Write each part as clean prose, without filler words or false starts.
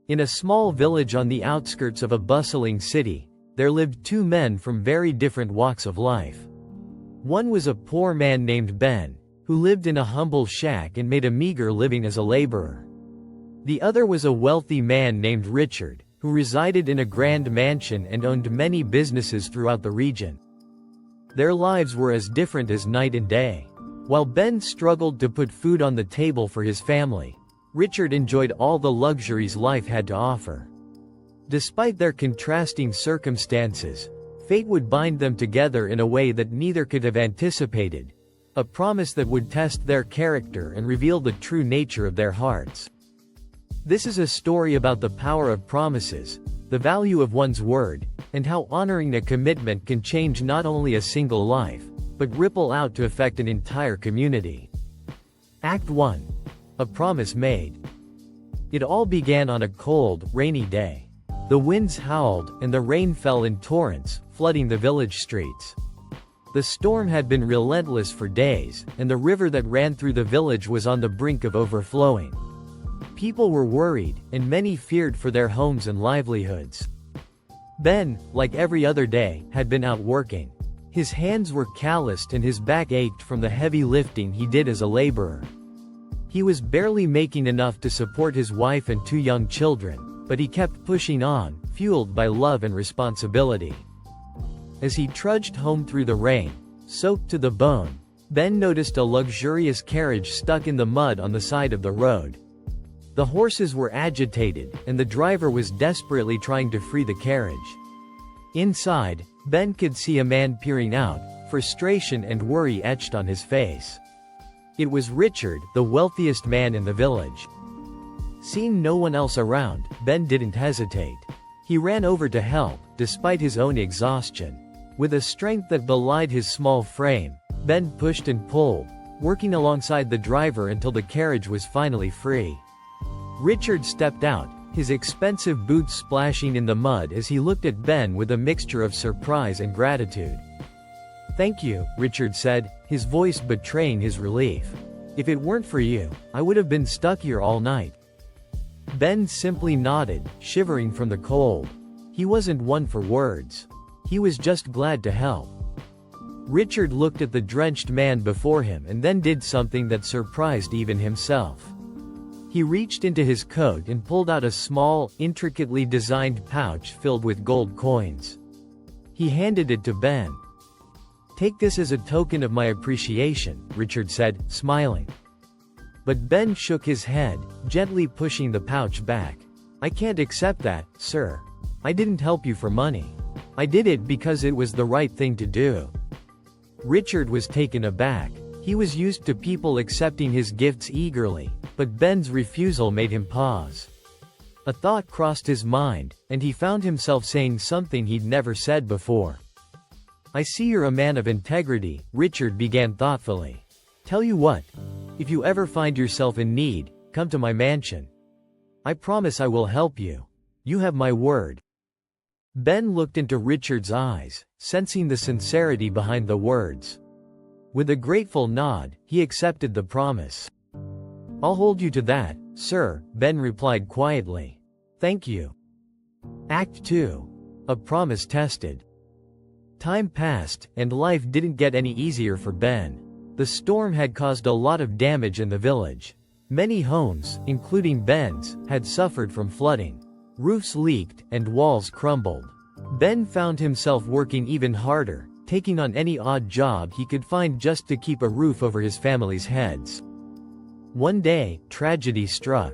In a small village on the outskirts of a bustling city, there lived two men from very different walks of life. One was a poor man named Ben, who lived in a humble shack and made a meager living as a laborer. The other was a wealthy man named Richard, who resided in a grand mansion and owned many businesses throughout the region. Their lives were as different as night and day. While Ben struggled to put food on the table for his family, Richard enjoyed all the luxuries life had to offer. Despite their contrasting circumstances, fate would bind them together in a way that neither could have anticipated, a promise that would test their character and reveal the true nature of their hearts. This is a story about the power of promises, the value of one's word, and how honoring a commitment can change not only a single life, but ripple out to affect an entire community. Act 1. A Promise Made. It all began on a cold, rainy day. The winds howled, and the rain fell in torrents, flooding the village streets. The storm had been relentless for days, and the river that ran through the village was on the brink of overflowing. People were worried, and many feared for their homes and livelihoods. Ben, like every other day, had been out working. His hands were calloused and his back ached from the heavy lifting he did as a laborer. He was barely making enough to support his wife and two young children, but he kept pushing on, fueled by love and responsibility. As he trudged home through the rain, soaked to the bone, Ben noticed a luxurious carriage stuck in the mud on the side of the road. The horses were agitated, and the driver was desperately trying to free the carriage. Inside, Ben could see a man peering out, frustration and worry etched on his face. It was Richard, the wealthiest man in the village. Seeing no one else around, Ben didn't hesitate. He ran over to help, despite his own exhaustion. With a strength that belied his small frame, Ben pushed and pulled, working alongside the driver until the carriage was finally free. Richard stepped out, his expensive boots splashing in the mud as he looked at Ben with a mixture of surprise and gratitude. "Thank you," Richard said, his voice betraying his relief. "If it weren't for you, I would have been stuck here all night." Ben simply nodded, shivering from the cold. He wasn't one for words. He was just glad to help. Richard looked at the drenched man before him and then did something that surprised even himself. He reached into his coat and pulled out a small, intricately designed pouch filled with gold coins. He handed it to Ben. "Take this as a token of my appreciation," Richard said, smiling. But Ben shook his head, gently pushing the pouch back. "I can't accept that, sir. I didn't help you for money. I did it because it was the right thing to do." Richard was taken aback. He was used to people accepting his gifts eagerly, but Ben's refusal made him pause. A thought crossed his mind, and he found himself saying something he'd never said before. "I see you're a man of integrity," Richard began thoughtfully. "Tell you what, if you ever find yourself in need, come to my mansion. I promise I will help you. You have my word." Ben looked into Richard's eyes, sensing the sincerity behind the words. With a grateful nod, he accepted the promise. "I'll hold you to that, sir," Ben replied quietly. "Thank you." Act 2. A Promise Tested. Time passed, and life didn't get any easier for Ben. The storm had caused a lot of damage in the village. Many homes, including Ben's, had suffered from flooding. Roofs leaked, and walls crumbled. Ben found himself working even harder, taking on any odd job he could find just to keep a roof over his family's heads. One day, tragedy struck.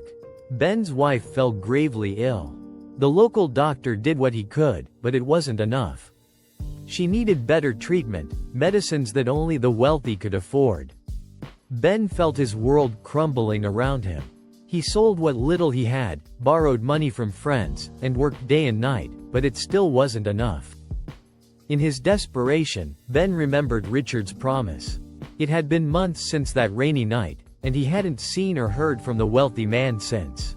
Ben's wife fell gravely ill. The local doctor did what he could, but it wasn't enough. She needed better treatment, medicines that only the wealthy could afford. Ben felt his world crumbling around him. He sold what little he had, borrowed money from friends, and worked day and night, but it still wasn't enough. In his desperation, Ben remembered Richard's promise. It had been months since that rainy night, and he hadn't seen or heard from the wealthy man since.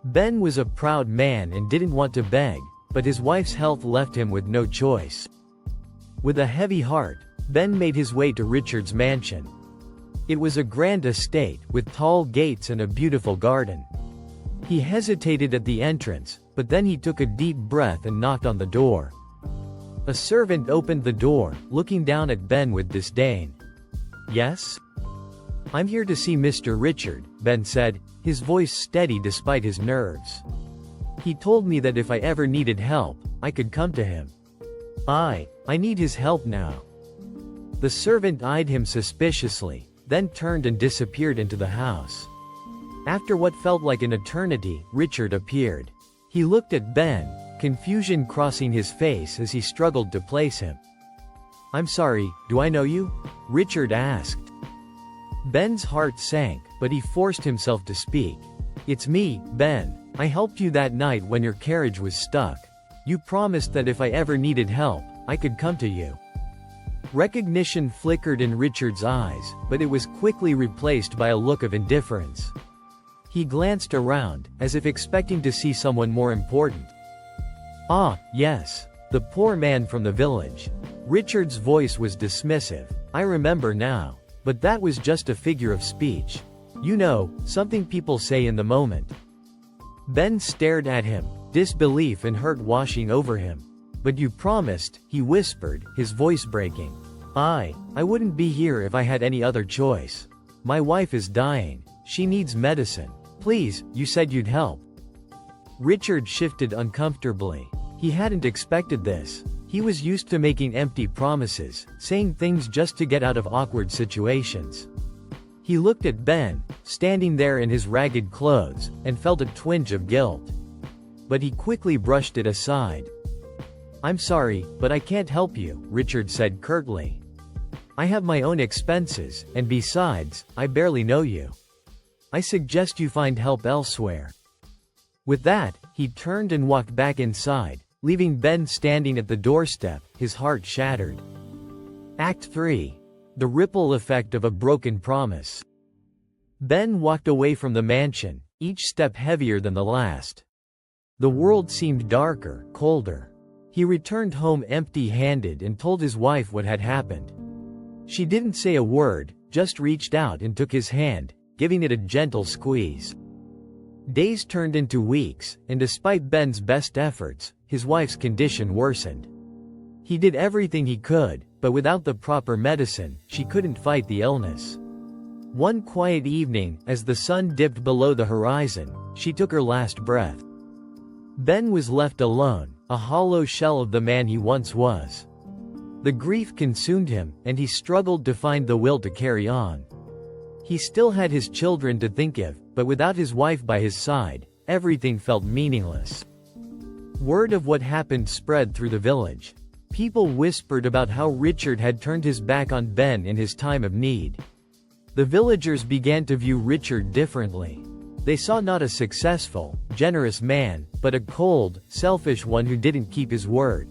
Ben was a proud man and didn't want to beg, but his wife's health left him with no choice. With a heavy heart, Ben made his way to Richard's mansion. It was a grand estate, with tall gates and a beautiful garden. He hesitated at the entrance, but then he took a deep breath and knocked on the door. A servant opened the door, looking down at Ben with disdain. "Yes? I'm here to see Mr. Richard," Ben said, his voice steady despite his nerves. "He told me that if I ever needed help, I could come to him. I need his help now." The servant eyed him suspiciously, then turned and disappeared into the house. After what felt like an eternity, Richard appeared. He looked at Ben, confusion crossing his face as he struggled to place him. "I'm sorry, do I know you?" Richard asked. Ben's heart sank, but he forced himself to speak. "It's me, Ben. I helped you that night when your carriage was stuck. You promised that if I ever needed help, I could come to you." Recognition flickered in Richard's eyes, but it was quickly replaced by a look of indifference. He glanced around, as if expecting to see someone more important. "Ah, yes. The poor man from the village." Richard's voice was dismissive. "I remember now. But that was just a figure of speech. You know, something people say in the moment." Ben stared at him, disbelief and hurt washing over him. "But you promised," he whispered, his voice breaking. I wouldn't be here if I had any other choice. My wife is dying. She needs medicine. Please, you said you'd help." Richard shifted uncomfortably. He hadn't expected this. He was used to making empty promises, saying things just to get out of awkward situations. He looked at Ben, standing there in his ragged clothes, and felt a twinge of guilt. But he quickly brushed it aside. "I'm sorry, but I can't help you," Richard said curtly. "I have my own expenses, and besides, I barely know you. I suggest you find help elsewhere." With that, he turned and walked back inside, leaving Ben standing at the doorstep, his heart shattered. Act 3. The ripple effect of a broken promise. Ben walked away from the mansion, each step heavier than the last. The world seemed darker, colder. He returned home empty-handed and told his wife what had happened. She didn't say a word, just reached out and took his hand, giving it a gentle squeeze. Days turned into weeks, and despite Ben's best efforts, his wife's condition worsened. He did everything he could, but without the proper medicine, she couldn't fight the illness. One quiet evening, as the sun dipped below the horizon, she took her last breath. Ben was left alone, a hollow shell of the man he once was. The grief consumed him, and he struggled to find the will to carry on. He still had his children to think of, but without his wife by his side, everything felt meaningless. Word of what happened spread through the village. People whispered about how Richard had turned his back on Ben in his time of need. The villagers began to view Richard differently. They saw not a successful, generous man, but a cold, selfish one who didn't keep his word.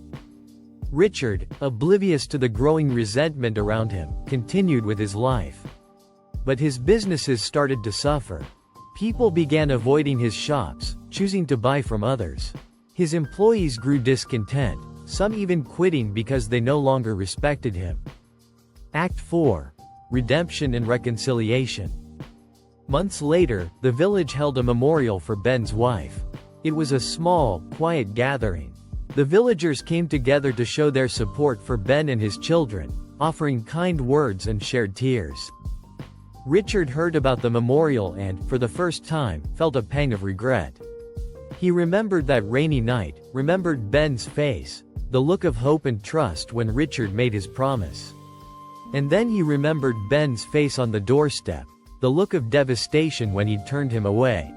Richard, oblivious to the growing resentment around him, continued with his life. But his businesses started to suffer. People began avoiding his shops, choosing to buy from others. His employees grew discontent, some even quitting because they no longer respected him. Act 4. Redemption and Reconciliation. Months later, the village held a memorial for Ben's wife. It was a small, quiet gathering. The villagers came together to show their support for Ben and his children, offering kind words and shared tears. Richard heard about the memorial and, for the first time, felt a pang of regret. He remembered that rainy night, remembered Ben's face, the look of hope and trust when Richard made his promise. And then he remembered Ben's face on the doorstep, the look of devastation when he'd turned him away.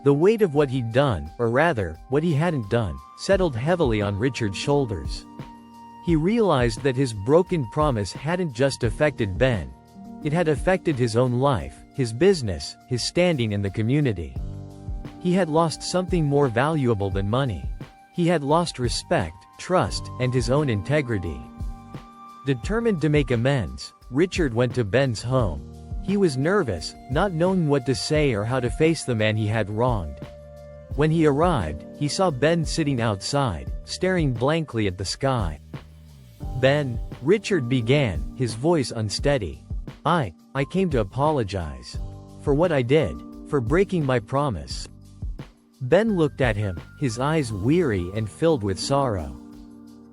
The weight of what he'd done, or rather, what he hadn't done, settled heavily on Richard's shoulders. He realized that his broken promise hadn't just affected Ben. It had affected his own life, his business, his standing in the community. He had lost something more valuable than money. He had lost respect, trust, and his own integrity. Determined to make amends, Richard went to Ben's home. He was nervous, not knowing what to say or how to face the man he had wronged. When he arrived, he saw Ben sitting outside, staring blankly at the sky. "Ben," Richard began, his voice unsteady. I came to apologize. For what I did. For breaking my promise. Ben looked at him, his eyes weary and filled with sorrow.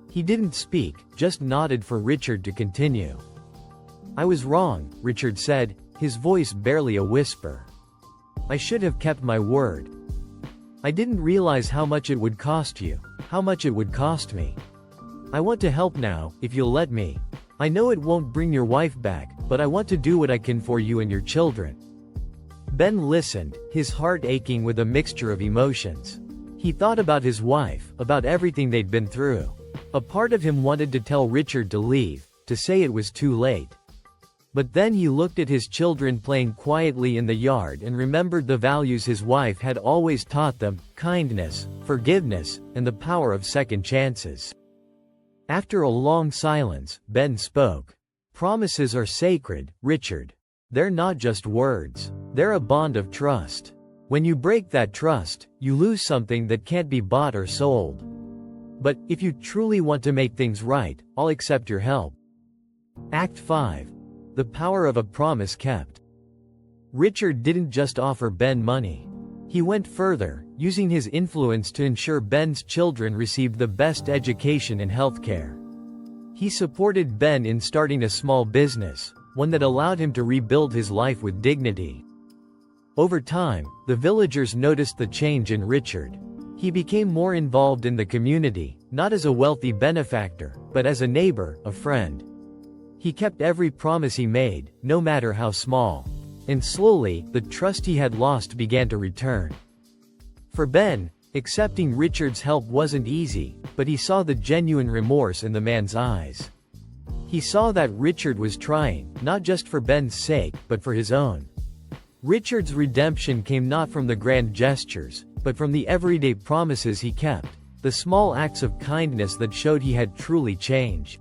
He didn't speak, just nodded for Richard to continue. "I was wrong," Richard said, his voice barely a whisper. "I should have kept my word. I didn't realize how much it would cost you, how much it would cost me. I want to help now, if you'll let me. I know it won't bring your wife back, but I want to do what I can for you and your children." Ben listened, his heart aching with a mixture of emotions. He thought about his wife, about everything they'd been through. A part of him wanted to tell Richard to leave, to say it was too late. But then he looked at his children playing quietly in the yard and remembered the values his wife had always taught them: kindness, forgiveness, and the power of second chances. After a long silence, Ben spoke. "Promises are sacred, Richard. They're not just words. They're a bond of trust. When you break that trust, you lose something that can't be bought or sold. But if you truly want to make things right, I'll accept your help." Act 5. The power of a promise kept. Richard didn't just offer Ben money. He went further, using his influence to ensure Ben's children received the best education and healthcare. He supported Ben in starting a small business, one that allowed him to rebuild his life with dignity. Over time, the villagers noticed the change in Richard. He became more involved in the community, not as a wealthy benefactor, but as a neighbor, a friend. He kept every promise he made, no matter how small. And slowly, the trust he had lost began to return. For Ben, accepting Richard's help wasn't easy, but he saw the genuine remorse in the man's eyes. He saw that Richard was trying, not just for Ben's sake, but for his own. Richard's redemption came not from the grand gestures, but from the everyday promises he kept, the small acts of kindness that showed he had truly changed.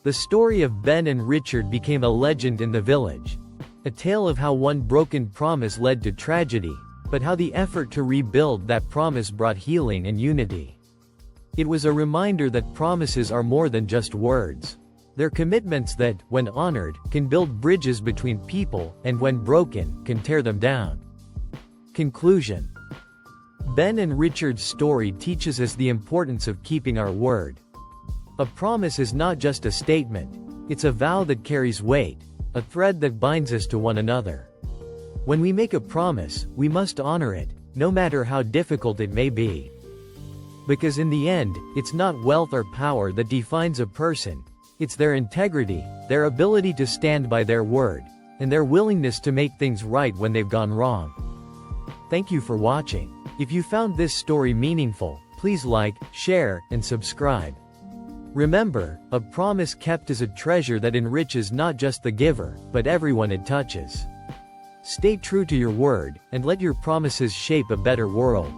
The story of Ben and Richard became a legend in the village. A tale of how one broken promise led to tragedy, but how the effort to rebuild that promise brought healing and unity. It was a reminder that promises are more than just words. They're commitments that, when honored, can build bridges between people, and when broken, can tear them down. Conclusion. Ben and Richard's story teaches us the importance of keeping our word. A promise is not just a statement, it's a vow that carries weight, a thread that binds us to one another. When we make a promise, we must honor it, no matter how difficult it may be. Because in the end, it's not wealth or power that defines a person, it's their integrity, their ability to stand by their word, and their willingness to make things right when they've gone wrong. Thank you for watching. If you found this story meaningful, please like, share, and subscribe. Remember, a promise kept is a treasure that enriches not just the giver, but everyone it touches. Stay true to your word, and let your promises shape a better world.